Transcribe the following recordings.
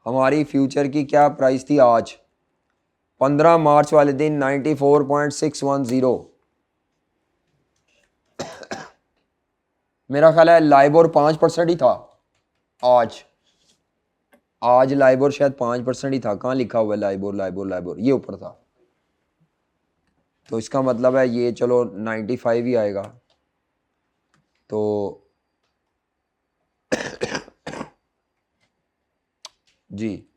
हमारी फ्यूचर की क्या प्राइस थी आज 15 मार्च वाले दिन 94.610। मेरा ख्याल है लाइबोर 5% ही था आज। आज लाइबोर शायद 5% ही था। कहाँ लिखा हुआ है लाइबोर लाइबोर लाइबोर? ये ऊपर था। तो इसका मतलब है ये चलो 95 ही आएगा। तो जी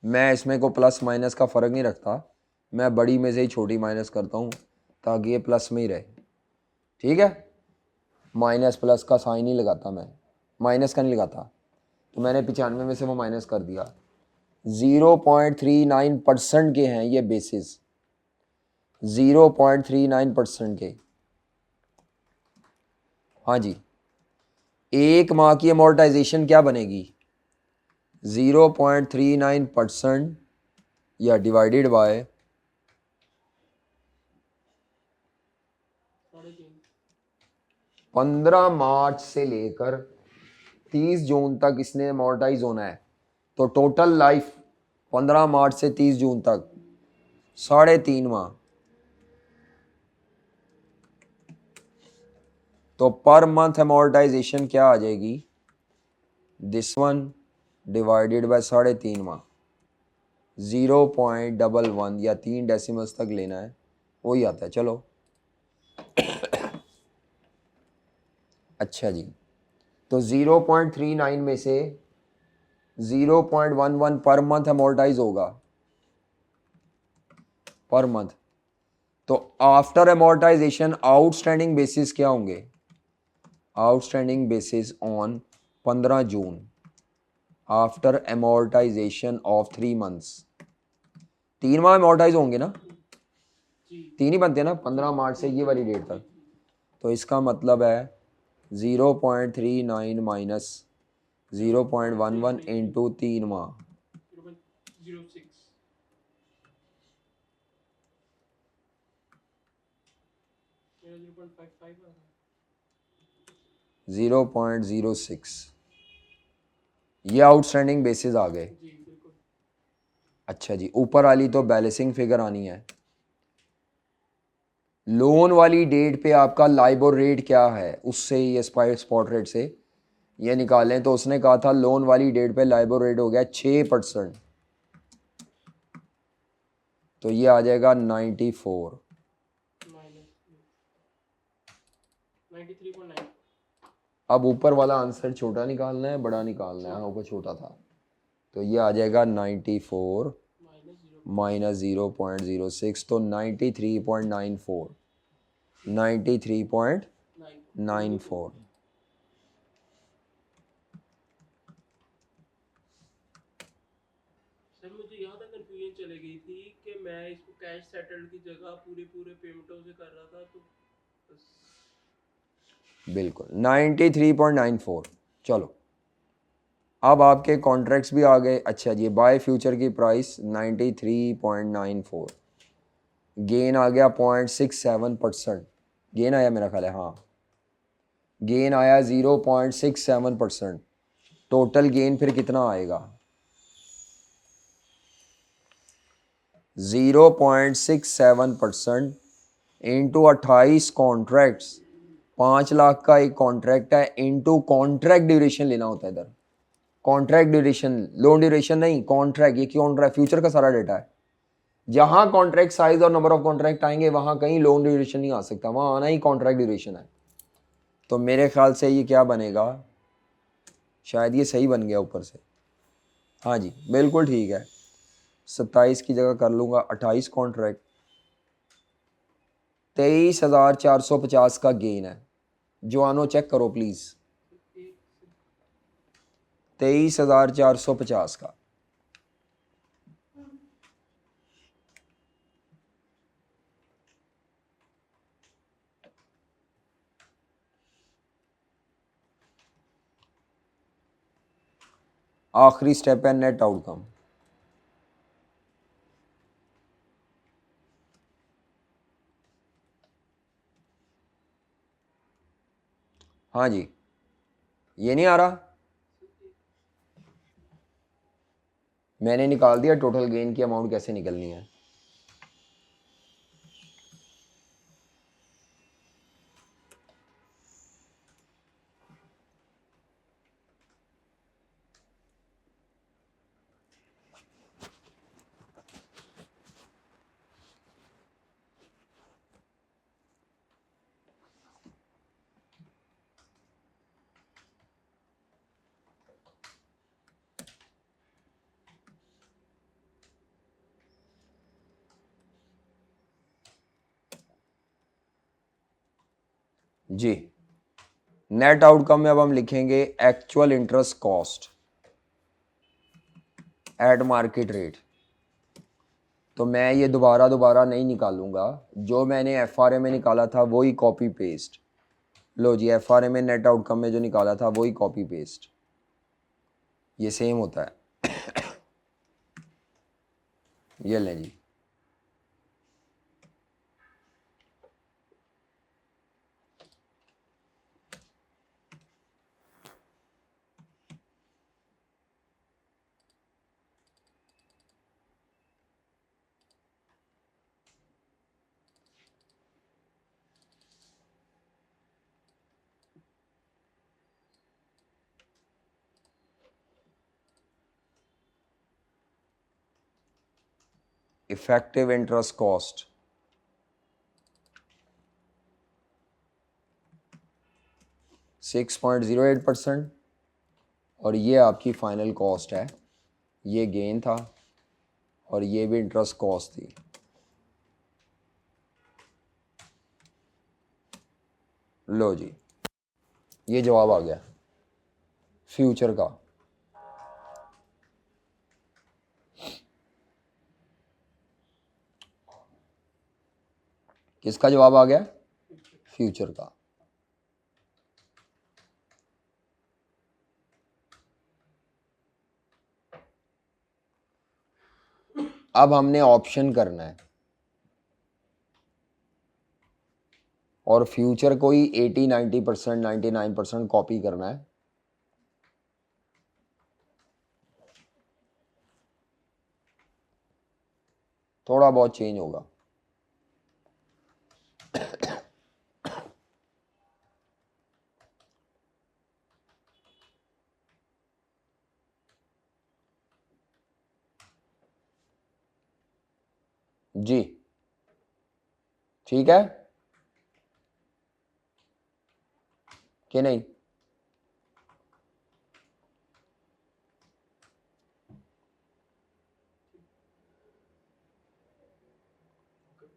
मैं इसमें को प्लस माइनस का फ़र्क नहीं रखता, मैं बड़ी में से ही छोटी माइनस करता हूँ ताकि ये प्लस में ही रहे। ठीक है, माइनस प्लस का साइन नहीं लगाता, मैं माइनस का नहीं लगाता। तो मैंने 95 में से वो माइनस कर दिया। 0.39% के हैं ये बेसिस, 0.39% के। हाँ जी, एक माह की अमोर्टाइजेशन क्या बनेगी? 0.39% या डिवाइडेड बाय 15 मार्च से लेकर 30 जून तक इसने अमोर्टाइज होना है। तो टोटल लाइफ 15 मार्च से 30 जून तक 3.5 माह। तो पर मंथ अमोर्टाइजेशन क्या आ जाएगी? दिस वन डिवाइडेड बाय 3.5 माह। 0.11 या 3 डेसिमल्स तक लेना है, वही आता है। चलो अच्छा जी, तो 0.39 में से 0.11 पर मंथ अमोर्टाइज होगा पर मंथ। तो आफ्टर अमोर्टाइजेशन आउटस्टैंडिंग बेसिस क्या होंगे? Outstanding basis on 15 June after amortisation of 3 months. 3 माह अमोर्टाइज होंगे ना, 3 ही बनते हैं ना 15 मार्च से ये वाली डेट तक। तो इसका मतलब है 0.39 माइनस 0.11 इंटू 3 माह 0.06। ये आउटस्टैंडिंग बेसिस आ गए। अच्छा जी, ऊपर वाली तो बैलेंसिंग फिगर आनी है। लोन वाली डेट पे आपका लाइबोर रेट क्या है, उससे ये स्पॉट रेट से ये निकालें। तो उसने कहा था लोन वाली डेट पे लाइबोर रेट हो गया 6%। तो ये आ जाएगा 94। अब ऊपर वाला आंसर छोटा निकालना है बड़ा निकालना है? हाँ, ऊपर छोटा था। तो ये आ जाएगा 94 माइनस 0.06, तो 93.94। 93.94। सर मुझे यहाँ तक कंफ्यूजन चली गई थी कि मैं इसको कैश सेटल्ड की जगह पूरे पूरे पेमेंटों से कर रहा था, तो बिल्कुल 93.94। चलो अब आपके कॉन्ट्रैक्ट्स भी आ गए। अच्छा जी, बाय फ्यूचर की प्राइस 93.94, गेन आ गया 0.67%। गेन आया मेरा ख्याल है, हाँ गेन आया 0.67%। टोटल गेन फिर कितना आएगा? 0.67% इंटू 28 कॉन्ट्रैक्ट्स। 5 लाख का एक कॉन्ट्रैक्ट है, इंटू कॉन्ट्रैक्ट ड्यूरेशन लेना होता है इधर। कॉन्ट्रैक्ट ड्यूरेशन, लोन ड्यूरेशन नहीं, कॉन्ट्रैक्ट। ये कॉन्ट्रैक्ट फ्यूचर का सारा डेटा है। जहां कॉन्ट्रैक्ट साइज और नंबर ऑफ कॉन्ट्रैक्ट आएंगे वहां कहीं लोन ड्यूरेशन नहीं आ सकता, वहां आना ही कॉन्ट्रैक्ट ड्यूरेशन है। तो मेरे ख्याल से ये क्या बनेगा, शायद ये सही बन गया ऊपर से। हाँ जी बिल्कुल ठीक है। 27 की जगह कर लूँगा 28 कॉन्ट्रैक्ट। 23,450 का गेन है। जवानो चेक करो प्लीज़, 23,450 का। आखिरी स्टेप है नेट आउटकम। हाँ जी, ये नहीं आ रहा? मैंने निकाल दिया टोटल गेन की अमाउंट कैसे निकलनी है। जी, नेट आउटकम में अब हम लिखेंगे actual interest cost at market rate. तो मैं ये दोबारा नहीं निकालूंगा, जो मैंने एफआरए में निकाला था वही कॉपी पेस्ट। लो जी, एफआरए में नेट आउटकम में जो निकाला था वही कॉपी पेस्ट, ये सेम होता है। ये लें जी, इफेक्टिव इंटरेस्ट कॉस्ट 6.08% और ये आपकी फाइनल कॉस्ट है। ये गेन था और ये भी इंटरेस्ट कॉस्ट थी। लो जी, ये जवाब आ गया फ्यूचर का। किसका जवाब आ गया? फ्यूचर का। अब हमने ऑप्शन करना है और फ्यूचर को ही 80-90%, 99% कॉपी करना है। थोड़ा बहुत चेंज होगा। जी ठीक है कि नहीं?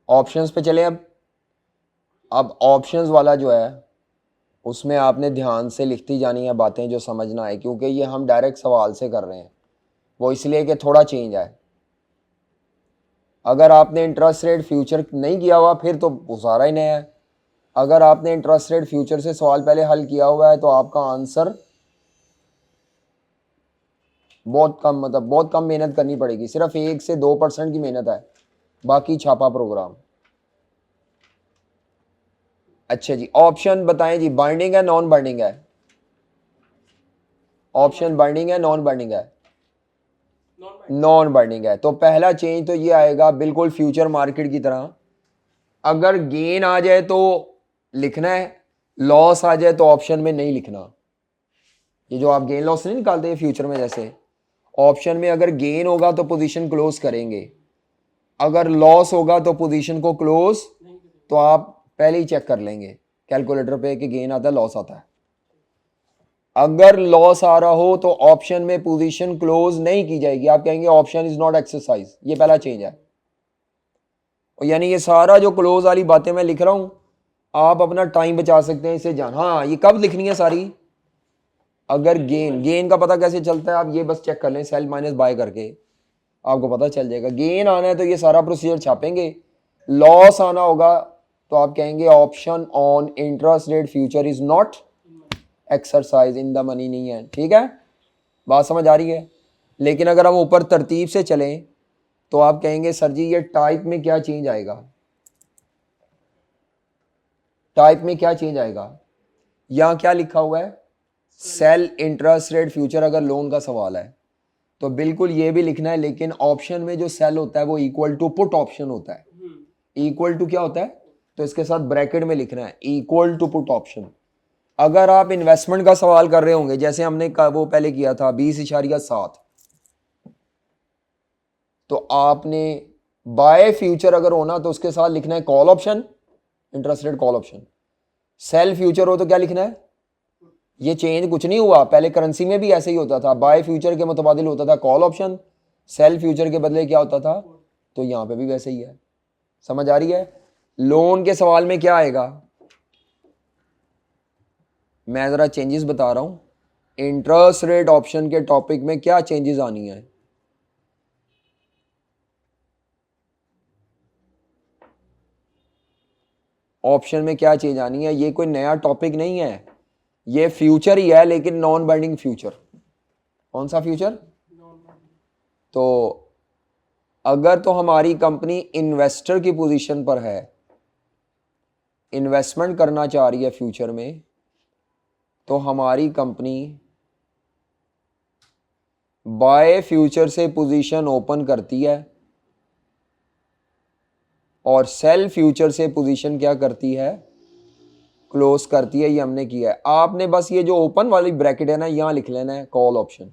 ऑप्शंस पे चले अब ऑप्शंस वाला जो है उसमें आपने ध्यान से लिखती जानी है बातें जो समझना है, क्योंकि ये हम डायरेक्ट सवाल से कर रहे हैं, वो इसलिए कि थोड़ा चेंज है। अगर आपने इंटरेस्ट रेट फ्यूचर नहीं किया हुआ फिर तो वो सारा ही नया है। अगर आपने इंटरेस्ट रेट फ्यूचर से सवाल पहले हल किया हुआ है तो आपका आंसर बहुत कम, मतलब बहुत कम मेहनत करनी पड़ेगी, सिर्फ 1 से 2% की मेहनत है, बाकी छापा प्रोग्राम। अच्छा जी, ऑप्शन बताएं जी, बाइंडिंग है नॉन बाइंडिंग है? ऑप्शन बाइंडिंग है नॉन बाइंडिंग है? नॉन बाइंडिंग है। तो पहला चेंज तो ये आएगा बिल्कुल फ्यूचर मार्केट की तरह, अगर गेन आ जाए तो लिखना है, लॉस आ जाए तो ऑप्शन में नहीं लिखना। ये जो आप गेन लॉस नहीं निकालते हैं फ्यूचर में, जैसे ऑप्शन में अगर गेन होगा तो पोजीशन क्लोज करेंगे, अगर लॉस होगा तो पोजीशन को क्लोज तो आप पहले ही चेक कर लेंगे कैलकुलेटर पे कि गेन आता है लॉस आता है। अगर लॉस आ रहा हो तो ऑप्शन में पोजीशन क्लोज नहीं की जाएगी, आप कहेंगे ऑप्शन इज नॉट एक्सरसाइज। ये पहला चेंज है। और यानी ये सारा जो क्लोज वाली बातें मैं लिख रहा हूं, आप अपना टाइम बचा सकते हैं इसे जान। हाँ, ये कब लिखनी है सारी? अगर गेन का पता कैसे चलता है, आप ये बस चेक कर लें सेल माइनस बाय करके, आपको पता चल जाएगा। गेन आना है तो ये सारा प्रोसीजर छापेंगे, लॉस आना होगा तो आप कहेंगे option on interest rate future is not exercise, in the money नहीं है। ठीक है, बात समझ आ रही है? लेकिन अगर हम ऊपर तरतीब से चलें तो आप कहेंगे सर जी ये टाइप में क्या चेंज आएगा? टाइप में क्या चेंज आएगा? यहां क्या लिखा हुआ है? सेल इंटरेस्ट रेट फ्यूचर, अगर लोन का सवाल है तो बिल्कुल ये भी लिखना है, लेकिन ऑप्शन में जो सेल होता है वो इक्वल टू पुट ऑप्शन होता है। इक्वल टू क्या होता है, तो इसके साथ ब्रैकेट में लिखना है इक्वल टू पुट ऑप्शन। अगर आप इन्वेस्टमेंट का सवाल कर रहे होंगे, जैसे हमने वो पहले किया था 20.7, तो आपने बाय फ्यूचर अगर होना तो उसके साथ लिखना है call option, interest rate call option. Sell future हो तो क्या लिखना है, ये चेंज कुछ नहीं हुआ, पहले करेंसी में भी ऐसे ही होता था, बाय फ्यूचर के मुतबादिल होता था कॉल ऑप्शन, सेल फ्यूचर के बदले क्या होता था, तो यहां पे भी वैसे ही है। समझ आ रही है। लोन के सवाल में क्या आएगा, मैं जरा चेंजेस बता रहा हूं। इंटरेस्ट रेट ऑप्शन के टॉपिक में क्या चेंजेस आनी है, ऑप्शन में क्या चेंज आनी है, ये कोई नया टॉपिक नहीं है, ये फ्यूचर ही है, लेकिन नॉन बाइंडिंग फ्यूचर। कौन सा फ्यूचर, तो अगर तो हमारी कंपनी इन्वेस्टर की पोजीशन पर है, इन्वेस्टमेंट करना चाह रही है फ्यूचर में, तो हमारी कंपनी बाय फ्यूचर से पोजीशन ओपन करती है और सेल फ्यूचर से पोजीशन क्या करती है, क्लोज करती है। ये हमने किया है। आपने बस ये जो ओपन वाली ब्रैकेट है ना, यहां लिख लेना है कॉल ऑप्शन,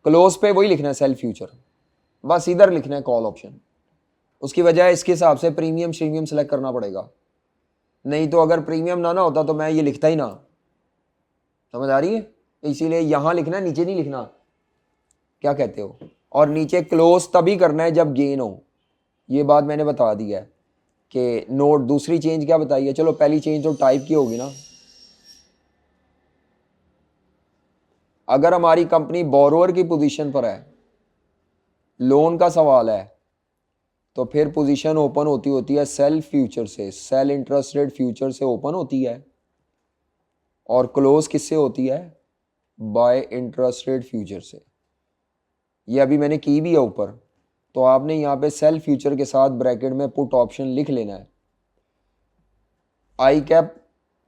क्लोज पे वही लिखना है सेल फ्यूचर, बस इधर लिखना है कॉल ऑप्शन। उसकी वजह इसके हिसाब से प्रीमियम श्रीमियम सेलेक्ट करना पड़ेगा, नहीं तो अगर प्रीमियम ना होता तो मैं ये लिखता ही ना। समझ आ रही है, इसीलिए यहां लिखना है, नीचे नहीं लिखना। क्या कहते हो, और नीचे क्लोज तभी करना है जब गेन हो। ये बात मैंने बता दी है कि नोट। दूसरी चेंज क्या बताइए, चलो पहली चेंज तो टाइप की होगी ना। अगर हमारी कंपनी बोरोअर की पोजीशन पर है, लोन का सवाल है, तो फिर पोजीशन ओपन होती है सेल फ्यूचर से, सेल इंटरेस्ट रेट फ्यूचर से ओपन होती है, और क्लोज किससे होती है, बाय इंटरेस्ट रेट फ्यूचर से। ये अभी मैंने की भी है ऊपर, तो आपने यहाँ पे सेल फ्यूचर के साथ ब्रैकेट में पुट ऑप्शन लिख लेना है। आई कैप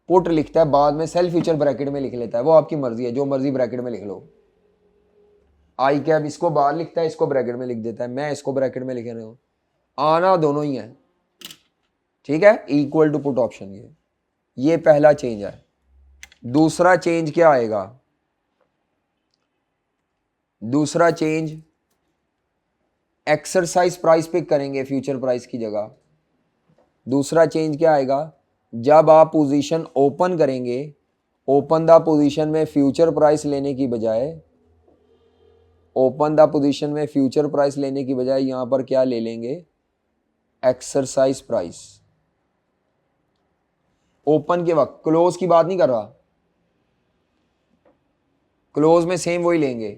पुट लिखता है, बाद में सेल फ्यूचर ब्रैकेट में लिख लेता है, वो आपकी मर्जी है, जो मर्जी ब्रैकेट में लिख लो। आई कैप इसको बाहर लिखता है, इसको ब्रैकेट में लिख देता है, मैं इसको ब्रैकेट में लिख रहा हूँ, आना दोनों ही है। ठीक है, इक्वल टू पुट ऑप्शन। ये पहला चेंज है। दूसरा चेंज क्या आएगा, दूसरा चेंज एक्सरसाइज प्राइस पिक करेंगे फ्यूचर प्राइस की जगह। दूसरा चेंज क्या आएगा, जब आप पोजीशन ओपन करेंगे, ओपन द पोजीशन में फ्यूचर प्राइस लेने की बजाय, ओपन द पोजीशन में फ्यूचर प्राइस लेने की बजाय यहां पर क्या ले लेंगे, एक्सरसाइज प्राइस। ओपन के वक्त, क्लोज की बात नहीं कर रहा, क्लोज में सेम वही लेंगे।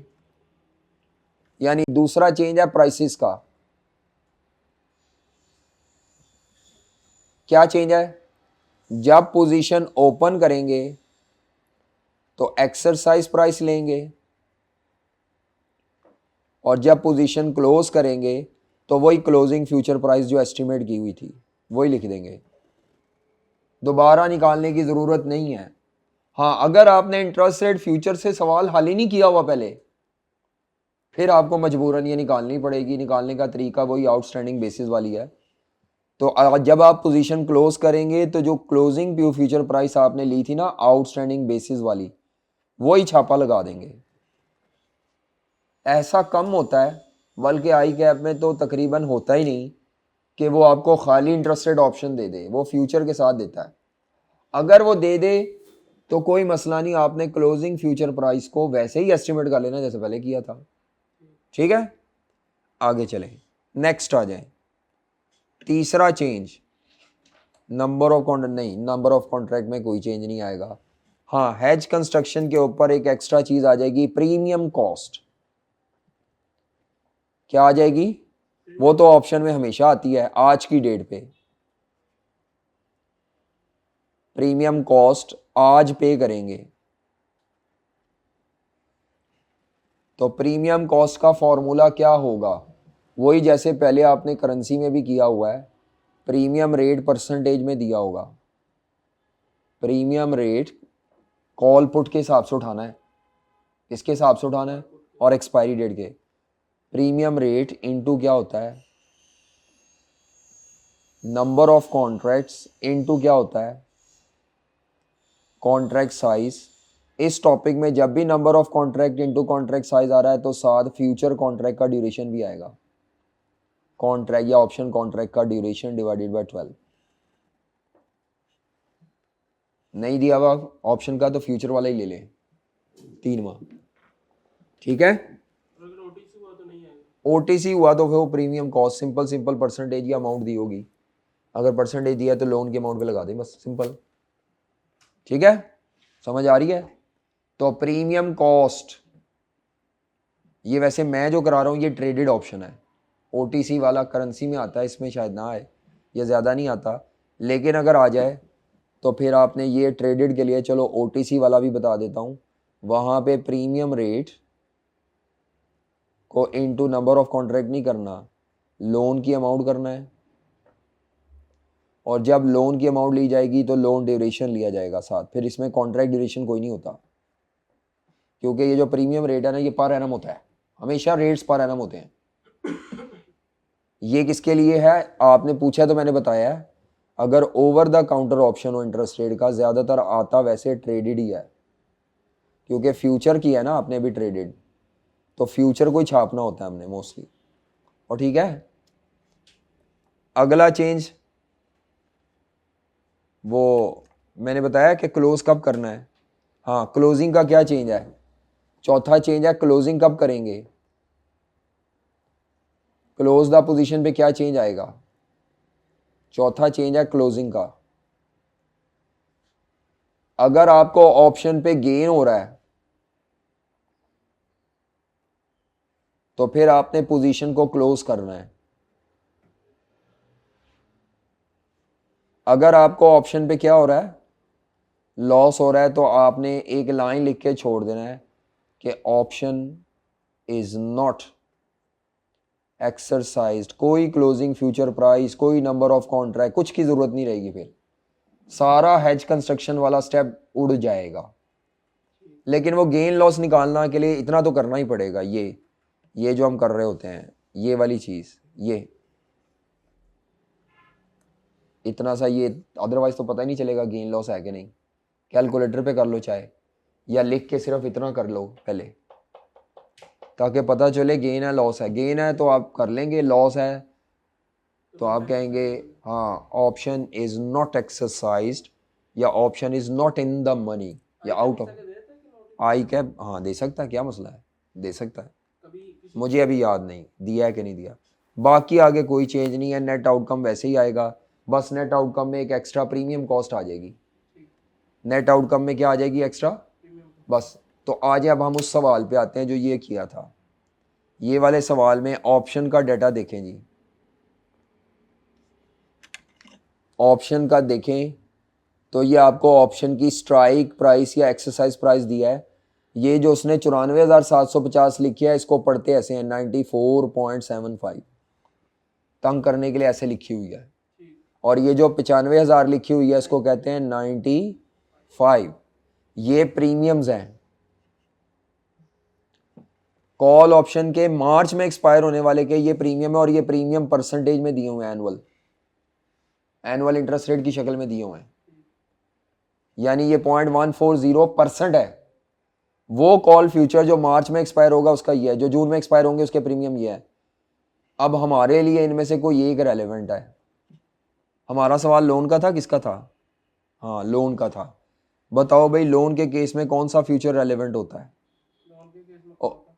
यानी दूसरा चेंज है प्राइसेस का। क्या चेंज है, जब पोजीशन ओपन करेंगे तो एक्सरसाइज प्राइस लेंगे, और जब पोजीशन क्लोज करेंगे तो वही क्लोजिंग फ्यूचर प्राइस जो एस्टिमेट की हुई थी वही लिख देंगे, दोबारा निकालने की ज़रूरत नहीं है। हाँ, अगर आपने इंटरेस्ट रेट फ्यूचर से सवाल हल ही नहीं किया हुआ पहले, फिर आपको मजबूरन ये निकालनी पड़ेगी। निकालने का तरीका वही आउटस्टैंडिंग बेसिस वाली है। तो जब आप पोजीशन क्लोज करेंगे तो जो क्लोजिंग फ्यूचर प्राइस आपने ली थी ना आउटस्टैंडिंग बेसिस वाली, वही छापा लगा देंगे। ऐसा कम होता है, बल्कि आई कैप में तो तकरीबन होता ही नहीं कि वो आपको खाली इंटरेस्ट रेट ऑप्शन दे दे, वो फ्यूचर के साथ देता है। अगर वो दे दे तो कोई मसला नहीं, आपने क्लोजिंग फ्यूचर प्राइस को वैसे ही एस्टिमेट कर लेना जैसे पहले किया था। ठीक है, आगे चलें, नेक्स्ट आ जाए। तीसरा चेंज, नंबर ऑफ कॉन्ट्रैक्ट नहीं, नंबर ऑफ कॉन्ट्रैक्ट में कोई चेंज नहीं आएगा। हाँ, हेज कंस्ट्रक्शन के ऊपर एक एक्स्ट्रा चीज आ जाएगी, प्रीमियम कॉस्ट। क्या आ जाएगी, वो तो ऑप्शन में हमेशा आती है आज की डेट पे। प्रीमियम कॉस्ट आज पे करेंगे, तो प्रीमियम कॉस्ट का फॉर्मूला क्या होगा, वही जैसे पहले आपने करेंसी में भी किया हुआ है, प्रीमियम रेट परसेंटेज में दिया होगा। प्रीमियम रेट कॉल पुट के हिसाब से उठाना है। किसके हिसाब से उठाना है, और एक्सपायरी डेट के, प्रीमियम रेट इनटू क्या होता है, नंबर ऑफ कॉन्ट्रैक्ट्स इनटू क्या होता है, कॉन्ट्रैक्ट साइज। इस टॉपिक में जब भी number of contract into contract size आ रहा है तो साथ फ्यूचर कॉन्ट्रैक्ट का ड्यूरेशन भी आएगा, कॉन्ट्रैक्ट या ऑप्शन कॉन्ट्रैक्ट का ड्यूरेशन डिवाइडेड बाय 12। नहीं दिया हुआ ऑप्शन का तो फ्यूचर वाला ही ले लें 3 माह, ठीक है। अगर ओटीसी हुआ तो नहीं आएगा। ओटीसी हुआ तो फिर वो प्रीमियम कॉस्ट सिंपल परसेंटेज या अमाउंट दी होगी, अगर परसेंटेज दिया है तो लोन के अमाउंट पे लगा दें बस, सिंपल, ठीक है, समझ आ रही है। तो प्रीमियम कॉस्ट, ये वैसे मैं जो करा रहा हूँ ये ट्रेडेड ऑप्शन है, ओटीसी वाला करेंसी में आता है, इसमें शायद ना आए या ज़्यादा नहीं आता, लेकिन अगर आ जाए तो फिर आपने ये ट्रेडेड के लिए, चलो ओटीसी वाला भी बता देता हूँ, वहाँ पे प्रीमियम रेट को इनटू नंबर ऑफ कॉन्ट्रैक्ट नहीं करना, लोन की अमाउंट करना है, और जब लोन की अमाउंट ली जाएगी तो लोन ड्यूरेशन लिया जाएगा साथ, फिर इसमें कॉन्ट्रैक्ट ड्यूरेशन कोई नहीं होता, क्योंकि ये जो प्रीमियम रेट है ना ये पर एनम होता है, हमेशा रेट्स पर एनम होते हैं। ये किसके लिए है आपने पूछा तो मैंने बताया है, अगर ओवर द काउंटर ऑप्शन हो इंटरेस्ट रेट का, ज़्यादातर आता वैसे ट्रेडेड ही है, क्योंकि फ्यूचर की है ना आपने भी ट्रेडेड, तो फ्यूचर को ही छापना होता है हमने मोस्टली, और ठीक है। अगला चेंज वो मैंने बताया कि क्लोज कब करना है, हाँ क्लोजिंग का क्या चेंज है, चौथा चेंज है क्लोजिंग कब करेंगे, क्लोज द पोजीशन पे क्या चेंज आएगा, चौथा चेंज है क्लोजिंग का। अगर आपको ऑप्शन पे गेन हो रहा है तो फिर आपने पोजीशन को क्लोज करना है, अगर आपको ऑप्शन पे क्या हो रहा है, लॉस हो रहा है, तो आपने एक लाइन लिख के छोड़ देना है कि ऑप्शन इज नॉट एक्सरसाइज्ड, कोई क्लोजिंग फ्यूचर प्राइस, कोई नंबर ऑफ कॉन्ट्रैक्ट, कुछ की जरूरत नहीं रहेगी, फिर सारा हेज कंस्ट्रक्शन वाला स्टेप उड़ जाएगा। लेकिन वो गेन लॉस निकालना के लिए इतना तो करना ही पड़ेगा, ये जो हम कर रहे होते हैं ये वाली चीज, ये इतना सा, ये अदरवाइज तो पता ही नहीं चलेगा गेन लॉस है कि नहीं, कैलकुलेटर पे कर लो चाहे, या लिख के सिर्फ इतना कर लो पहले, ताकि पता चले गेन है लॉस है, गेन है तो आप कर लेंगे, लॉस है तो आप कहेंगे हाँ ऑप्शन इज नॉट एक्सरसाइज्ड, या option is not in the money, या आउट ऑफ आई कैप, हाँ दे सकता है, क्या मसला है, दे सकता है, मुझे अभी याद नहीं दिया है कि नहीं दिया। बाकी आगे कोई चेंज नहीं है, नेट आउटकम वैसे ही आएगा, बस नेट आउटकम में एक एक्स्ट्रा प्रीमियम कॉस्ट आ जाएगी, नेट आउटकम में क्या आ जाएगी एक्स्ट्रा, बस। तो आज अब हम उस सवाल पे आते हैं जो ये किया था, ये वाले सवाल में ऑप्शन का डाटा देखें जी, ऑप्शन का देखें तो ये आपको ऑप्शन की स्ट्राइक प्राइस या एक्सरसाइज प्राइस दिया है, ये जो उसने 94,750 लिखी है इसको पढ़ते ऐसे हैं 94.75, तंग करने के लिए ऐसे लिखी हुई है, और ये जो 95,000 लिखी हुई है इसको कहते हैं 95, ये प्रीमियम्स हैं। कॉल ऑप्शन के मार्च में एक्सपायर होने वाले के ये प्रीमियम है, और ये प्रीमियम परसेंटेज में दिए हुए हैं, एनुअल इंटरेस्ट रेट की शक्ल में दिए हुए हैं, यानी ये 0.140% है। वो कॉल फ्यूचर जो मार्च में एक्सपायर होगा उसका ये है, जो जून में एक्सपायर होंगे उसके प्रीमियम ये है। अब हमारे लिए इनमें से कोई एक रेलेवेंट है, हमारा सवाल लोन का था, किसका था, हाँ लोन का था, बताओ भाई लोन के केस में कौन सा फ्यूचर रेलेवेंट होता है,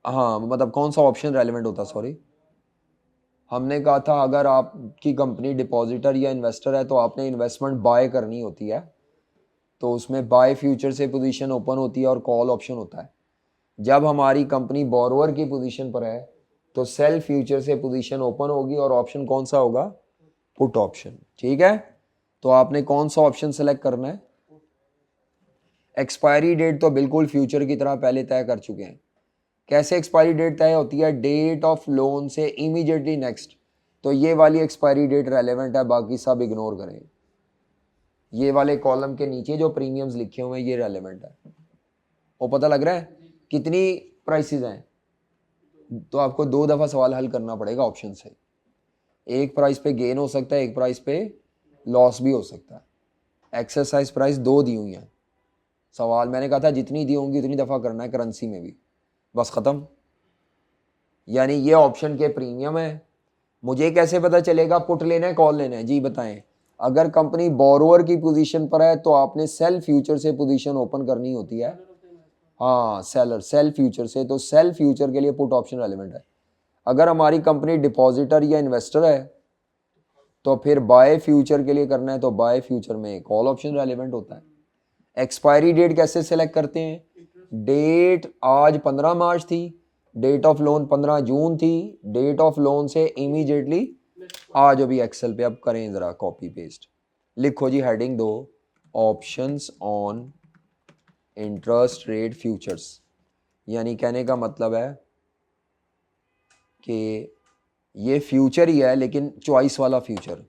हाँ मतलब कौन सा ऑप्शन रेलेवेंट होता है, सॉरी हमने कहा था अगर आपकी कंपनी डिपॉजिटर या इन्वेस्टर है तो आपने इन्वेस्टमेंट बाय करनी होती है, तो उसमें बाय फ्यूचर से पोजीशन ओपन होती है और कॉल ऑप्शन होता है। जब हमारी कंपनी बोरोवर की पोजीशन पर है तो सेल फ्यूचर से पोजीशन ओपन होगी, और ऑप्शन कौन सा होगा, पुट ऑप्शन, ठीक है। तो आपने कौन सा ऑप्शन सेलेक्ट करना है, एक्सपायरी डेट तो बिल्कुल फ्यूचर की तरह पहले तय कर चुके हैं। कैसे एक्सपायरी डेट तय होती है, डेट ऑफ लोन से इमीडिएटली नेक्स्ट, तो ये वाली एक्सपायरी डेट रेलेवेंट है, बाकी सब इग्नोर करें। ये वाले कॉलम के नीचे जो प्रीमियम्स लिखे हुए हैं ये रेलेवेंट है, वो पता लग रहा है कितनी प्राइसेस हैं, तो आपको 2 दफ़ा सवाल हल करना पड़ेगा ऑप्शन से। एक प्राइस पे गेन हो सकता है, एक प्राइस पे लॉस भी हो सकता है। एक्सरसाइज प्राइस 2 दी हुई हैं। सवाल मैंने कहा था जितनी दी होंगी उतनी दफ़ा करना है करेंसी में भी, बस ख़त्म। यानी ये ऑप्शन के प्रीमियम है। मुझे कैसे पता चलेगा पुट लेना है कॉल लेना है? जी बताएं। अगर कंपनी बोरोअर की पोजीशन पर है तो आपने सेल फ्यूचर से पोजीशन ओपन करनी होती है। हाँ सेलर, सेल फ्यूचर से, तो सेल फ्यूचर के लिए पुट ऑप्शन रेलिवेंट है। अगर हमारी कंपनी डिपॉजिटर या इन्वेस्टर है तो फिर बाय फ्यूचर के लिए करना है तो बाय फ्यूचर में कॉल ऑप्शन रेलिवेंट होता है। एक्सपायरी डेट कैसे सेलेक्ट करते हैं? डेट आज 15 मार्च थी, डेट ऑफ लोन 15 जून थी, डेट ऑफ लोन से इमीडिएटली आज अभी एक्सेल पे अब करें ज़रा कॉपी पेस्ट। लिखो जी हेडिंग दो, options on interest rate futures. यानी कहने का मतलब है कि ये फ्यूचर ही है लेकिन चॉइस वाला फ्यूचर।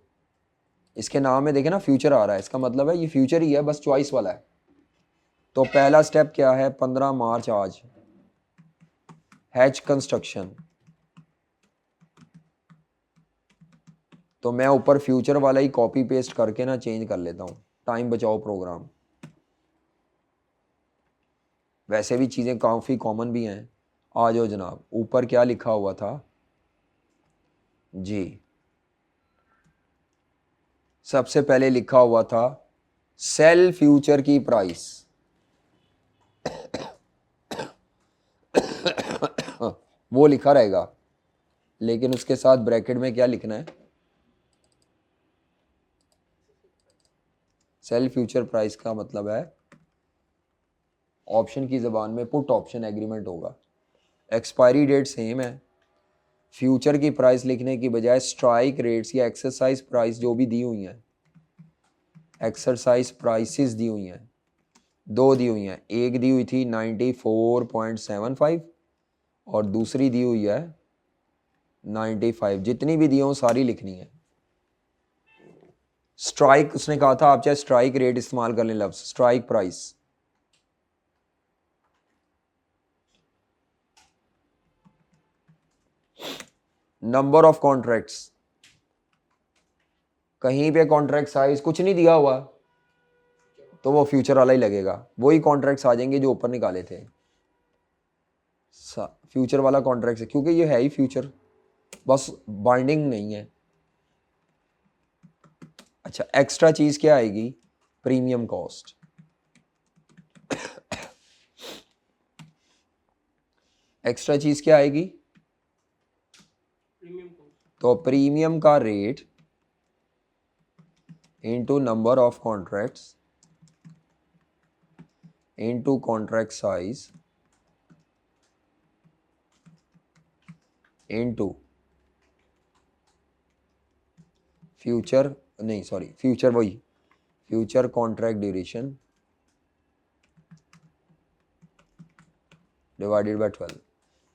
इसके नाम में देखें ना फ्यूचर आ रहा है, इसका मतलब है ये फ्यूचर ही है बस चॉइस वाला है। तो पहला स्टेप क्या है? 15 मार्च आज, हैच कंस्ट्रक्शन। तो मैं ऊपर फ्यूचर वाला ही कॉपी पेस्ट करके ना चेंज कर लेता हूँ, टाइम बचाओ प्रोग्राम। वैसे भी चीज़ें काफ़ी कॉमन भी हैं। आ जाओ जनाब, ऊपर क्या लिखा हुआ था जी? सबसे पहले लिखा हुआ था सेल फ्यूचर की प्राइस। वो लिखा रहेगा, लेकिन उसके साथ ब्रैकेट में क्या लिखना है? सेल फ्यूचर प्राइस का मतलब है ऑप्शन की ज़बान में पुट ऑप्शन एग्रीमेंट होगा। एक्सपायरी डेट सेम है। फ्यूचर की प्राइस लिखने की बजाय स्ट्राइक रेट्स या एक्सरसाइज प्राइस जो भी दी हुई हैं, एक्सरसाइज प्राइसेस दी हुई हैं, 2 दी हुई हैं। एक दी हुई थी 94.75 और दूसरी दी हुई है 95। जितनी भी दी हो सारी लिखनी है। स्ट्राइक उसने कहा था आप चाहे स्ट्राइक रेट इस्तेमाल कर लें, लफ्ज strike price. Number of contracts, कहीं पे कॉन्ट्रैक्ट साइज कुछ नहीं दिया हुआ तो वो फ्यूचर वाला ही लगेगा। वही कॉन्ट्रैक्ट्स आ जाएंगे जो ऊपर निकाले थे। फ्यूचर वाला कॉन्ट्रैक्ट है क्योंकि ये है ही फ्यूचर, बस बाइंडिंग नहीं है। अच्छा, एक्स्ट्रा चीज क्या आएगी? Premium cost. एक्स्ट्रा चीज क्या आएगी? तो प्रीमियम का rate into number of contracts into contract size into future, नहीं सॉरी फ्यूचर, वही future contract duration divided by 12।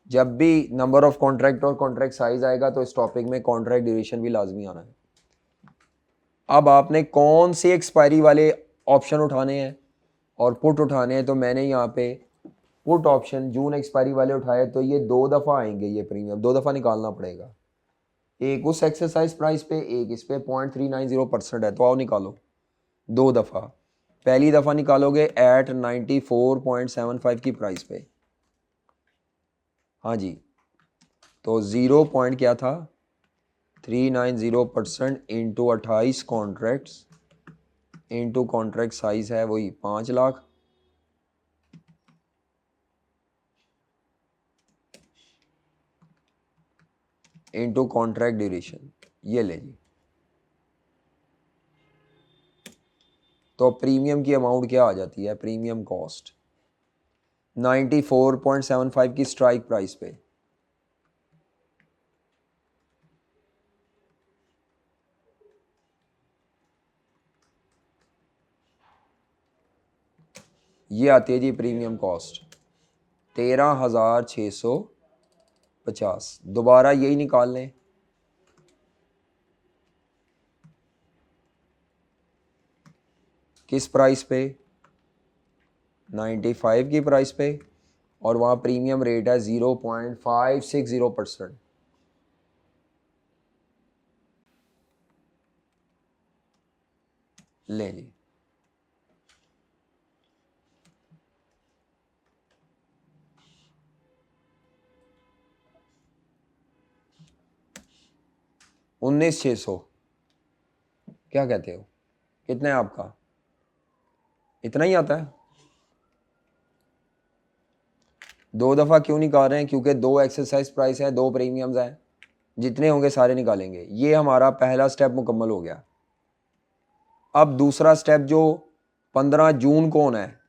जब भी नंबर ऑफ कॉन्ट्रैक्ट और कॉन्ट्रैक्ट साइज आएगा तो इस टॉपिक में कॉन्ट्रैक्ट ड्यूरेशन भी लाजमी आना है। अब आपने कौन से एक्सपायरी वाले ऑप्शन उठाने हैं और पुट उठाने हैं, तो मैंने यहाँ पे पुट ऑप्शन जून एक्सपायरी वाले उठाए, तो ये 2 दफ़ा आएंगे। ये प्रीमियम 2 दफ़ा निकालना पड़ेगा, एक उस एक्सरसाइज प्राइस पे, एक इस पे। 0.390% है तो आओ निकालो 2 दफ़ा। पहली दफ़ा निकालोगे एट 94.75 की प्राइस पे, हाँ जी। तो 0 पॉइंट क्या था? 390% into 28 contracts into contract size है वही 5 लाख इंटू कॉन्ट्रैक्ट ड्यूरेशन। ये ले जी। तो प्रीमियम की अमाउंट क्या आ जाती है? प्रीमियम कॉस्ट 94.75 की स्ट्राइक प्राइस पे ये आती है जी प्रीमियम कॉस्ट 13,650। दोबारा यही निकाल लें। किस प्राइस पे? 95 की प्राइस पे और वहाँ प्रीमियम रेट है 0.560%। लें जी, $19,600। क्या कहते हो, कितना है आपका? इतना ही आता है? 2 दफ़ा क्यों निकाल रहे हैं? क्योंकि 2 एक्सरसाइज प्राइस है, 2 प्रीमियम्स हैं, जितने होंगे सारे निकालेंगे। ये हमारा पहला स्टेप मुकम्मल हो गया। अब दूसरा स्टेप जो 15 जून को होना है,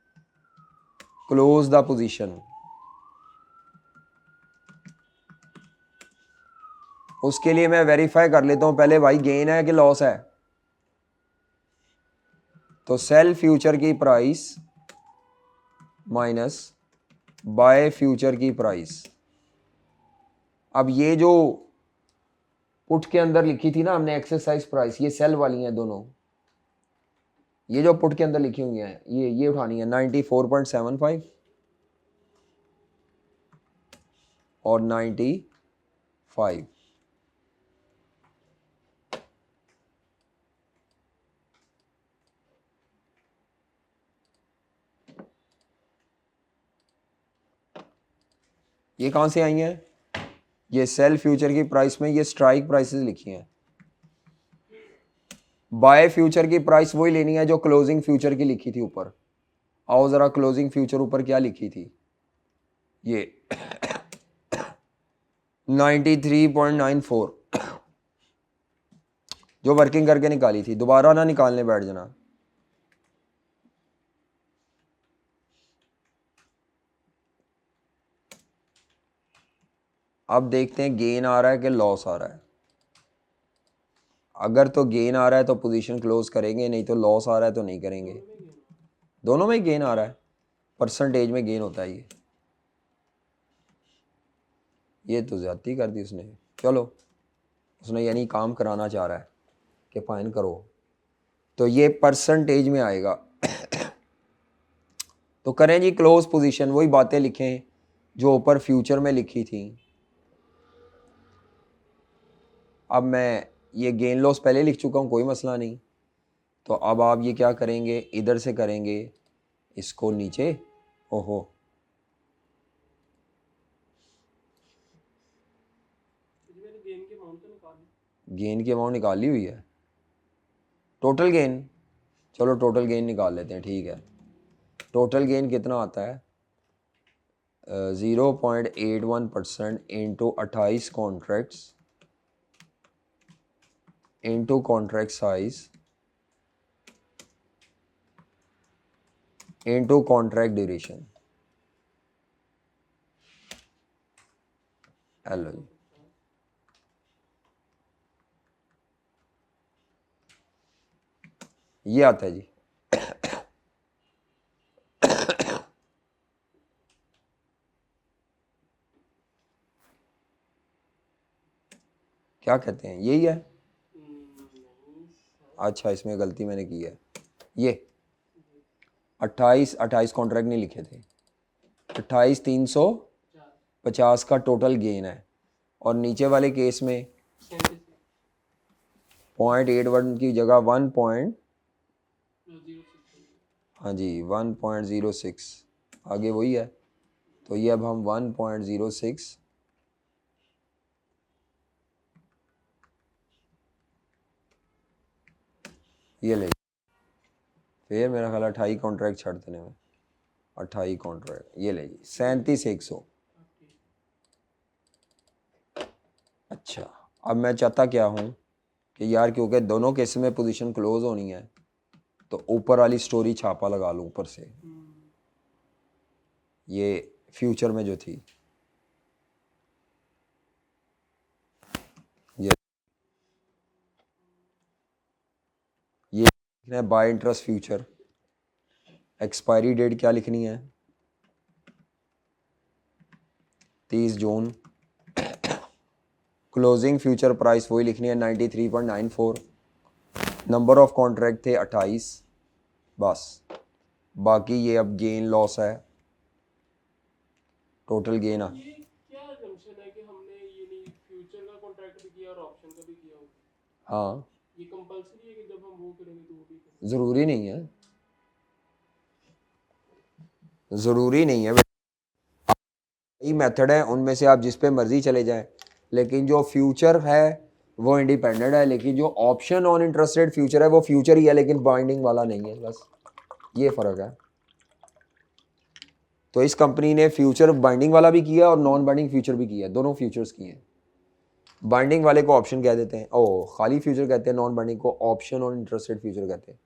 क्लोज द पोजीशन। उसके लिए मैं वेरीफाई कर लेता हूं पहले भाई, गेन है कि लॉस है। तो सेल फ्यूचर की प्राइस माइनस बाय फ्यूचर की प्राइस। अब ये जो पुट के अंदर लिखी थी ना हमने एक्सरसाइज प्राइस, ये सेल वाली हैं दोनों। ये जो पुट के अंदर लिखी हुई हैं, ये उठानी है 94.75 और 95। ये कहां से आई हैं? ये सेल फ्यूचर की प्राइस में ये स्ट्राइक प्राइसेस लिखी हैं। बाय फ्यूचर की प्राइस वही लेनी है जो क्लोजिंग फ्यूचर की लिखी थी ऊपर। आओ जरा, क्लोजिंग फ्यूचर ऊपर क्या लिखी थी? ये 93.94 जो वर्किंग करके निकाली थी। दोबारा ना निकालने बैठ जाना। अब देखते हैं गेन आ रहा है कि लॉस आ रहा है। अगर तो गेन आ रहा है तो पोजीशन क्लोज करेंगे, नहीं तो लॉस आ रहा है तो नहीं करेंगे। दोनों में गेन आ रहा है, परसेंटेज में गेन होता है। ये तो ज्यादती कर दी उसने। चलो, उसने यानी काम कराना चाह रहा है कि फाइन करो, तो ये परसेंटेज में आएगा। तो करें जी क्लोज पोजीशन, वही बातें लिखें जो ऊपर फ्यूचर में लिखी थी। अब मैं ये गेन लॉस पहले लिख चुका हूँ, कोई मसला नहीं। तो अब आप ये क्या करेंगे, इधर से करेंगे इसको नीचे। ओहो, मैंने गेन की अमाउंट तो निकाली। गेन की अमाउंट निकाली हुई है, टोटल गेन। चलो टोटल गेन निकाल लेते हैं, ठीक है। टोटल गेन कितना आता है? 0.81% into 28 contracts into contract size into contract duration. Hello ji, ये आता है जी। क्या कहते हैं, यही है? अच्छा, इसमें गलती मैंने की है। ये 28 कॉन्ट्रैक्ट नहीं लिखे थे। 28,350 का टोटल गेन है। और नीचे वाले केस में 0.81 की जगह 1 पॉइंट, हाँ जी 1.06 आगे वही है। तो ये अब हम 1.06 ये ले, फिर मेरा ख्याल 28 कॉन्ट्रैक्ट छड़ देने में। 28 कॉन्ट्रैक्ट ये ले जी 37,100। अच्छा, अब मैं चाहता क्या हूँ कि यार क्योंकि दोनों केस में पोजीशन क्लोज होनी है, तो ऊपर वाली स्टोरी छापा लगा लूँ ऊपर से। ये फ्यूचर में जो थी, ये buy interest future. Expiry date क्या लिखनी है? 30 जून। क्लोजिंग फ्यूचर प्राइस वही लिखनी है 93.94। नंबर ऑफ कॉन्ट्रैक्ट थे 28। बस, बाकी ये अब गेन लॉस है। टोटल गेन आ ये क्या assumption है कि हमने ये नहीं फ्यूचर का कॉन्ट्रैक्ट भी किया और ऑप्शन का भी किया होगा? हाँ, ये कंपलसरी है कि जब हम वो करेंगे तो वो भी करेंगे? ज़रूरी नहीं है, ज़रूरी नहीं है। कई मेथड है, उनमें से आप जिस पे मर्जी चले जाएं, लेकिन जो फ्यूचर है वो इंडिपेंडेंट है, लेकिन जो option on interest rate future है वो फ्यूचर ही है लेकिन बाइंडिंग वाला नहीं है, बस ये फ़र्क है। तो इस कंपनी ने फ्यूचर बाइंडिंग वाला भी किया और नॉन बाइंडिंग फ्यूचर भी किया, दोनों फ्यूचर्स किए हैं। बाइंडिंग वाले को ऑप्शन कह देते हैं, ओ खाली फ्यूचर कहते हैं, नॉन बाइंडिंग को option on interest rate future कहते हैं।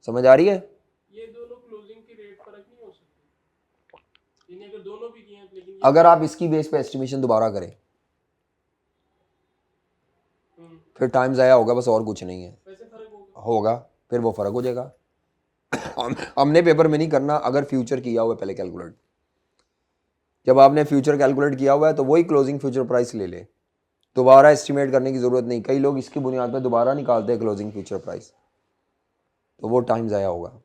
समझ आ रही है? ये दोनों क्लोजिंग के रेट फर्क नहीं हो सकते? इन्हें अगर दोनों भी किए हैं लेकिन ये अगर आप इसकी बेस पे एस्टिमेशन दोबारा करें फिर टाइम ज़ाया होगा, बस और कुछ नहीं है। वैसे फर्क होगा। होगा, फिर वो फ़र्क हो जाएगा। हमने पेपर में नहीं करना, अगर फ्यूचर किया हुआ है पहले कैलकुलेट। जब आपने फ्यूचर कैलकुलेट किया हुआ है तो वही क्लोजिंग फ्यूचर प्राइस ले ले, दोबारा एस्टिमेट करने की ज़रूरत नहीं। कई लोग इसकी बुनियाद पर दोबारा निकालते हैं क्लोजिंग फ्यूचर प्राइस, तो वो टाइम ज़ाया होगा।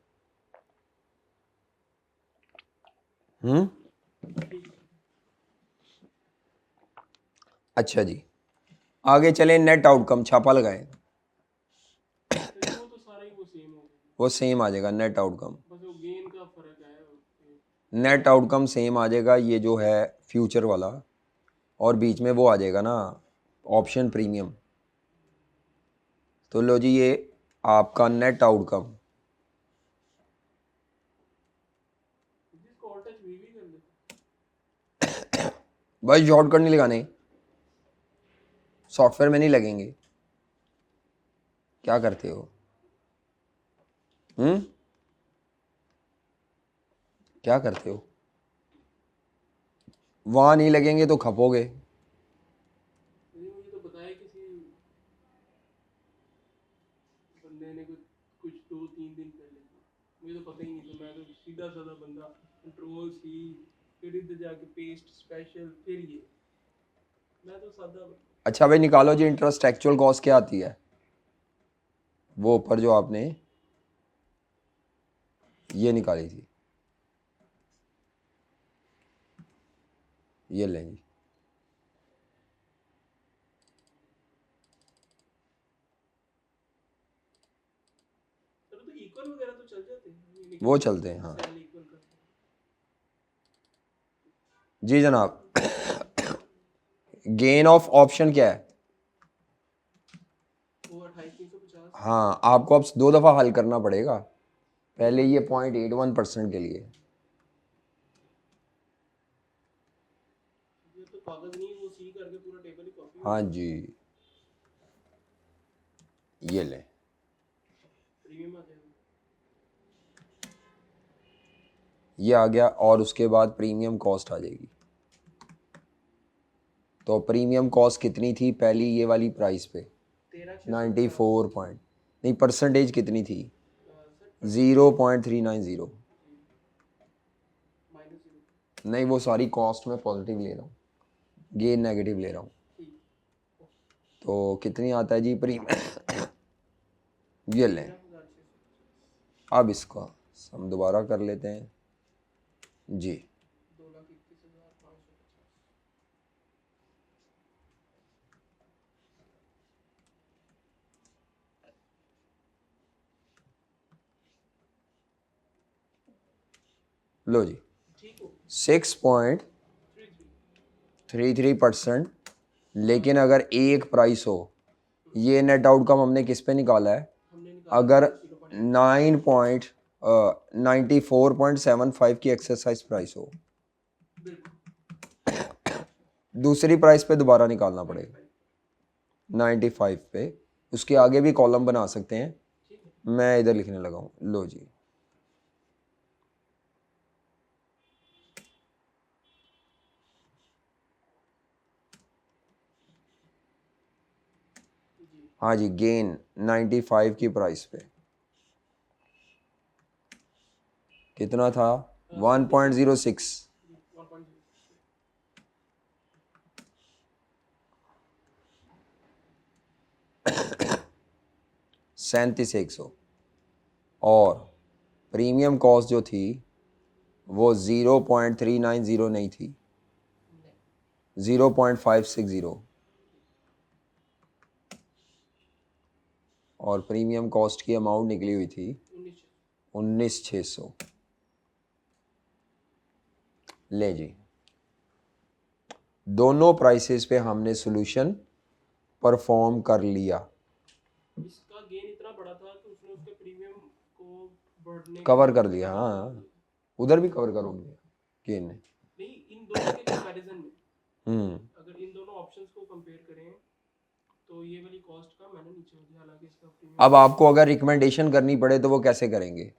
अच्छा जी, आगे चलें। नेट आउटकम छापा लगाएं, तो वो तो सारा ही वो सेम हो गया, वो सेम आ जाएगा। नेट आउटकम, बस वो गेन का फर्क है। नेट आउटकम सेम आ जाएगा, ये जो है फ्यूचर वाला, और बीच में वो आ जाएगा ना ऑप्शन प्रीमियम। तो लो जी, ये आपका नेट आउटकम। जिसको ऑल टच वी कर ले। भाई शॉर्टकट नहीं लगाने, सॉफ्टवेयर में नहीं लगेंगे। क्या करते हो? क्या करते हो? वहां नहीं लगेंगे तो खपोगे। मुझे तो बताया किसी बंदे ने कुछ 2-3 दिन पहले, मुझे तो पता ही नहीं था। मैं तो सीधा साधा बंदा, कंट्रोल सी, फिर इधर जाके पेस्ट स्पेशल, फिर ये, मैं तो सादा। अच्छा भाई निकालो जी, इंटरेस्ट एक्चुअल कॉस्ट क्या आती है, वो ऊपर जो आपने ये निकाली थी, ये लें जी। चलो तो इक्वल वगैरह तो चल जाते हैं, वो चलते हैं, हाँ सेल इक्वल करते जी जनाब। गेन ऑफ ऑप्शन क्या है? हैं। वो 28,350। हाँ, आपको अब 2 दफ़ा हल करना पड़ेगा। पहले ये 0.81% के लिए, ये तो कागज नहीं, वो सी करके पूरा टेबल ही कॉपी हाँ जी, ये लें। प्रीमियम आ जाएगा। ये आ गया, और उसके बाद प्रीमियम कॉस्ट आ जाएगी। तो प्रीमियम कॉस्ट कितनी थी पहली ये वाली प्राइस पे? 94 पॉइंट, नहीं परसेंटेज कितनी थी? 0.390। -0। नहीं, वो सारी कॉस्ट में पॉजिटिव ले रहा हूँ, गेन नेगेटिव ले रहा हूँ। तो कितनी आता है जी प्रीमियम? ये लें। 13,650। अब इसका हम दोबारा कर लेते हैं जी। 2,21,550। लो जी, ठीक हो 6.33%। लेकिन अगर एक प्राइस हो, ये नेट आउटकम हमने किस पे निकाला है? हमने निकाला अगर 0.8। 94.75 की एक्सरसाइज प्राइस हो, बिल्कुल दूसरी प्राइस पे दोबारा निकालना पड़ेगा 95 पे। उसके आगे भी कॉलम बना सकते हैं, ठीक है। मैं इधर लिखने लगा हूँ। लो जी, जी हाँ जी, गेन 95 की प्राइस पे कितना था? 1.06। 1.0। 37,100। और प्रीमियम कॉस्ट जो थी वो 0.390 नहीं थी, 0.560, और प्रीमियम कॉस्ट की अमाउंट निकली हुई थी 19,600। ले जी, दोनों प्राइसेस पे हमने सोल्यूशन परफॉर्म कर लिया, इसका गेन इतना बड़ा था कि उसने उसके प्रीमियम को बढ़ने के कवर बाद कर दिया। हाँ, उधर भी कवर करोगे गेन ने। नहीं, इन दोनों के कंपैरिजन में अगर इन दोनों ऑप्शंस को कंपेयर करें तो ये वाली कॉस्ट का मैंने नीचे हो गया, हालांकि इसका प्रीमियम अब आपको अगर रिकमेंडेशन करनी पड़े तो वो कैसे करेंगे?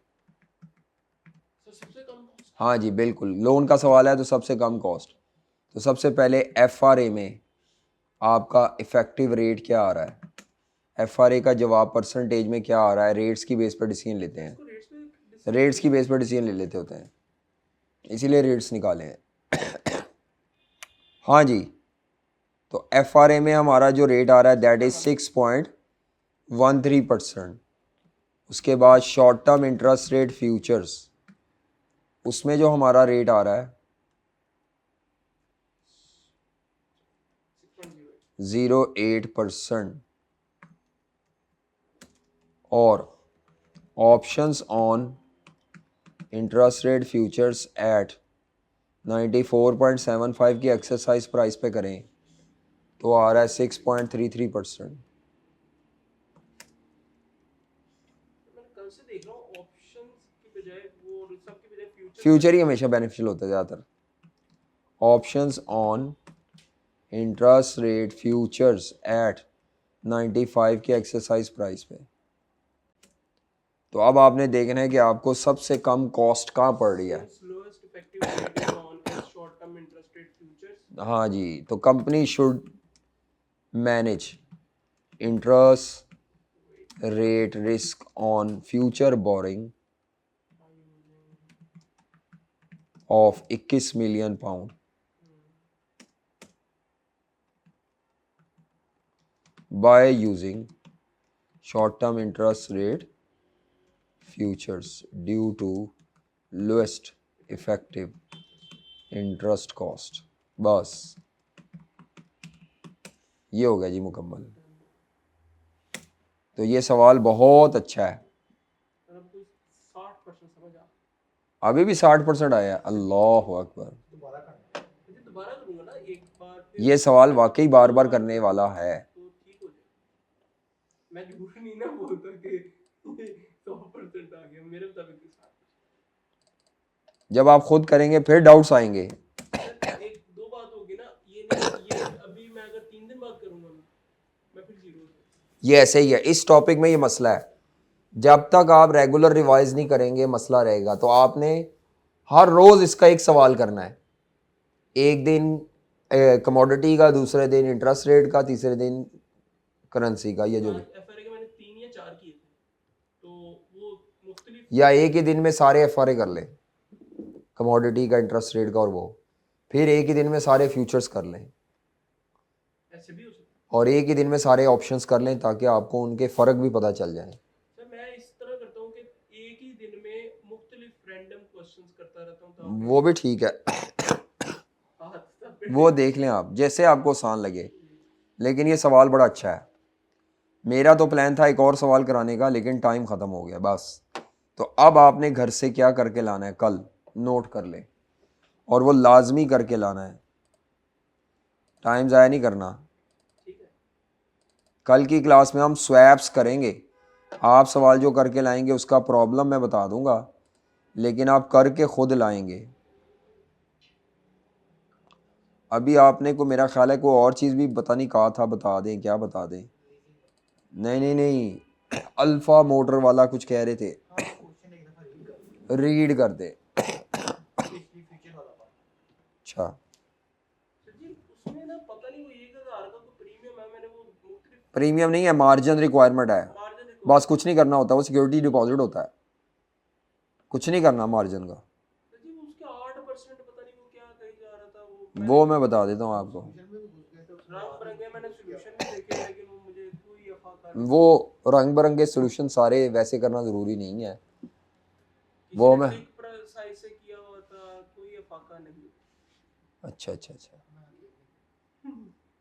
सबसे कम cost। हाँ जी बिल्कुल, लोन का सवाल है तो सबसे कम कॉस्ट। तो सबसे पहले FRA में आपका इफेक्टिव रेट क्या आ रहा है? FRA का जवाब परसेंटेज में क्या आ रहा है? रेट्स की बेस पर डिसीजन लेते हैं, इसको रेट्स पे रेट्स की बेस पर डिसीजन ले लेते होते हैं, इसीलिए रेट्स निकाले हैं। हाँ जी, तो FRA में हमारा जो रेट आ रहा है दैट इज 6.13%। उसके बाद short term interest rate futures, उसमें जो हमारा रेट आ रहा है 0.08%, और options on interest rate futures at 94.75 की एक्सरसाइज प्राइस पे करें तो आ रहा है 6.33%। मैं कल से देख रहा हूँ ऑप्शंस की बजाय वो सब की बजाय फ्यूचर ही हमेशा बेनिफिशियल होता है ज़्यादातर। Options on interest rate futures at 95 की एक्सरसाइज प्राइस पे। तो अब आपने देखना है कि आपको सबसे कम कॉस्ट कहाँ पड़ रही है। lowest effective rate is on as short term interest rate futures। हाँ जी, तो company should manage interest rate risk on future borrowing of 21 million pound by using short-term interest rate futures due to lowest effective interest cost। बस ये हो गया जी मुकम्मल। तो ये सवाल बहुत अच्छा है। अब कोई 60% समझ आ। अभी भी 60% आया है, अल्लाह अकबर। मुझे दोबारा करूंगा ना एक बार फिर ये सवाल वाकई बार बार करने वाला है। तो ठीक हो जाए। मैं झूठ नहीं ना बोलता कि 100% आ गया, मेरे मुताबिक तो 60%। जब आप खुद करेंगे फिर डाउट्स आएंगे। एक दो बात होगी ना, ये नहीं ये अभी मैं अगर 3 दिन बाद करूंगा ना मैं फिर जीरो हो जाऊंगा। ये ऐसे ही है, इस टॉपिक में ये मसला है। जब तक आप रेगुलर रिवाइज नहीं करेंगे मसला रहेगा। तो आपने हर रोज इसका एक सवाल करना है, एक दिन कमोडिटी का, दूसरे दिन इंटरेस्ट रेट का, तीसरे दिन करेंसी का, या जो भी, एफआरए के मैंने 3 या 4 किए थे, तो वो मुख्तलिफ या एक ही दिन में सारे FRA कर लें, कमोडिटी का, इंटरेस्ट रेट का, और वो फिर एक ही दिन में सारे फ्यूचर्स कर लें, ऐसे भी हो सकता है। और एक ही दिन में सारे ऑप्शंस कर लें ताकि आपको उनके फ़र्क भी पता चल जाए। सर मैं इस तरह करता हूँ कि एक ही दिन में मुख्तलिफ रैंडम क्वेश्चंस करता रहता हूँ ताकि वो भी ठीक है, हाथ सब वो देख लें आप जैसे आपको आसान लगे। लेकिन ये सवाल बड़ा अच्छा है। मेरा तो प्लान था एक और सवाल कराने का, लेकिन टाइम ख़त्म हो गया बस। तो अब आपने घर से क्या करके लाना है, कल नोट कर ले, और वो लाजमी करके लाना है, टाइम ज़ाया नहीं करना। ठीक है। कल की क्लास में हम स्वैप्स करेंगे। आप सवाल जो करके लाएंगे उसका प्रॉब्लम मैं बता दूंगा, लेकिन आप करके खुद लाएंगे। अभी आपने को मेरा ख्याल है कोई और चीज़ भी पता नहीं कहा था, बता दें, क्या बता दें? नहीं नहीं नहीं, अल्फ़ा मोटर वाला कुछ कह रहे थे, रीड कर दे। अच्छा, सर जी उसमें ना पता नहीं वो 1000 का कोई प्रीमियम है, मैंने वो मुख्तलिफ प्रीमियम नहीं है, मार्जिन रिक्वायरमेंट है। मार्जिन बस कुछ नहीं करना होता, वो सिक्योरिटी डिपॉजिट होता है, कुछ नहीं करना मार्जिन का। सर जी उसके 8% पता नहीं वो क्या कही जा रहा था, वो मैं बता देता हूँ आपको। रंग बिरंगे मैंने सॉल्यूशन भी देखे लेकिन वो मुझे कोई अफाकार वो रंग बिरंगे सोल्यूशन सारे वैसे करना ज़रूरी नहीं है। किसी वो ने मैं टिक साइज से किया हुआ था, अच्छा अच्छा अच्छा,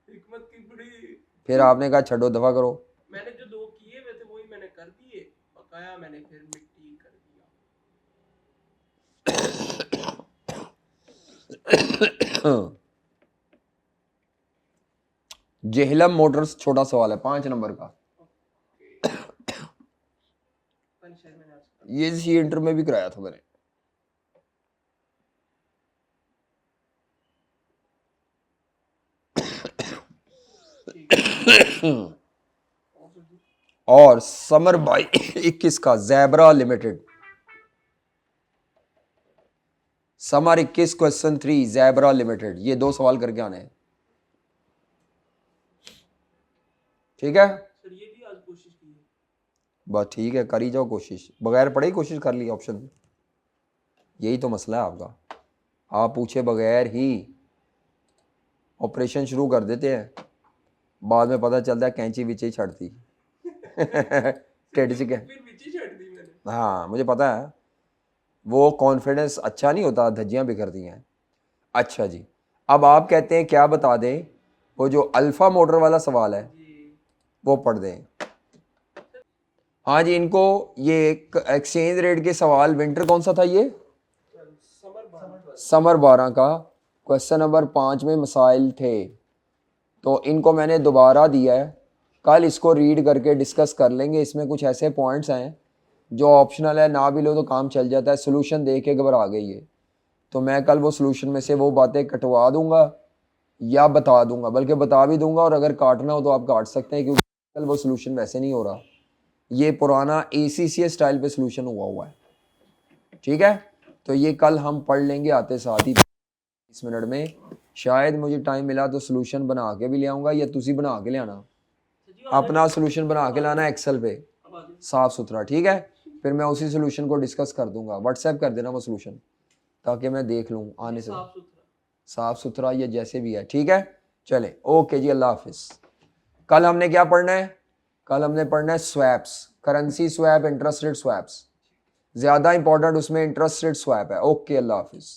हिकमत की बड़ी। फिर आपने कहा छठो दफा करो। मैंने जो 2 किए हुए थे वही मैंने कर दिए, बकाया मैंने फिर मिट्टी कर दिया। जेहलम मोटर्स, छोटा सवाल है 5 नंबर का, शायद मैंने आज ये सी इंटर में भी कराया था मैंने। और समर बाई 21 का zebra limited, summer 21 question 3 zebra limited, ये 2 सवाल करके आने हैं, ठीक है। सर ये भी आज कोशिश की है। बस ठीक है, कर ही जाओ कोशिश, बगैर पढ़े ही कोशिश कर ली ऑप्शन, यही तो मसला है आपका, आप पूछे बगैर ही ऑपरेशन शुरू कर देते हैं, बाद में पता चलता है कैंची विचे ही छड़ती टेढ़ से क्या। फिर नीचे छड़ दी मैंने। हाँ मुझे पता है, वो कॉन्फिडेंस अच्छा नहीं होता, धज्जियाँ बिखरती हैं। अच्छा जी, अब आप कहते हैं क्या बता दें, वो जो अल्फा मोटर वाला सवाल है जी वो पढ़ दें। हाँ जी, इनको ये एक्सचेंज रेट के सवाल, विंटर कौन सा था ये, समर 12 का क्वेश्चन नंबर 5 में मसाइल थे, तो इनको मैंने दोबारा दिया है, कल इसको रीड करके डिस्कस कर लेंगे। इसमें कुछ ऐसे पॉइंट्स हैं जो ऑप्शनल है, ना भी लो तो काम चल जाता है, सोल्यूशन दे के घबरा गई है, तो मैं कल वो सोल्यूशन में से वो बातें कटवा दूंगा या बता दूंगा, बल्कि बता भी दूंगा, और अगर काटना हो तो आप काट सकते हैं, क्योंकि कल वो सोल्यूशन वैसे नहीं हो रहा, ये पुराना ACCA स्टाइल पे सोल्यूशन हुआ है, ठीक है। तो ये कल हम पढ़ लेंगे आते साथ ही 20 मिनट में, शायद मुझे टाइम मिला तो सोल्यूशन बना के भी ले आऊँगा, या तुसी बना के ले आना, अपना सोल्यूशन बना के लाना एक्सेल पे साफ सुथरा, ठीक है। फिर मैं उसी सोल्यूशन को डिस्कस कर दूंगा, व्हाट्सएप कर देना वो सोल्यूशन, ताकि मैं देख लूँ आने से, साफ सुथरा या जैसे भी है, ठीक है। चले, ओके जी, अल्लाह हाफिज़। कल हमने क्या पढ़ना है, कल हमने पढ़ना है swaps, currency swap, interest rate swaps, ज़्यादा इंपॉर्टेंट उसमें इंटरेस्ट रेट स्वैप है। ओके, अल्लाह हाफिज़।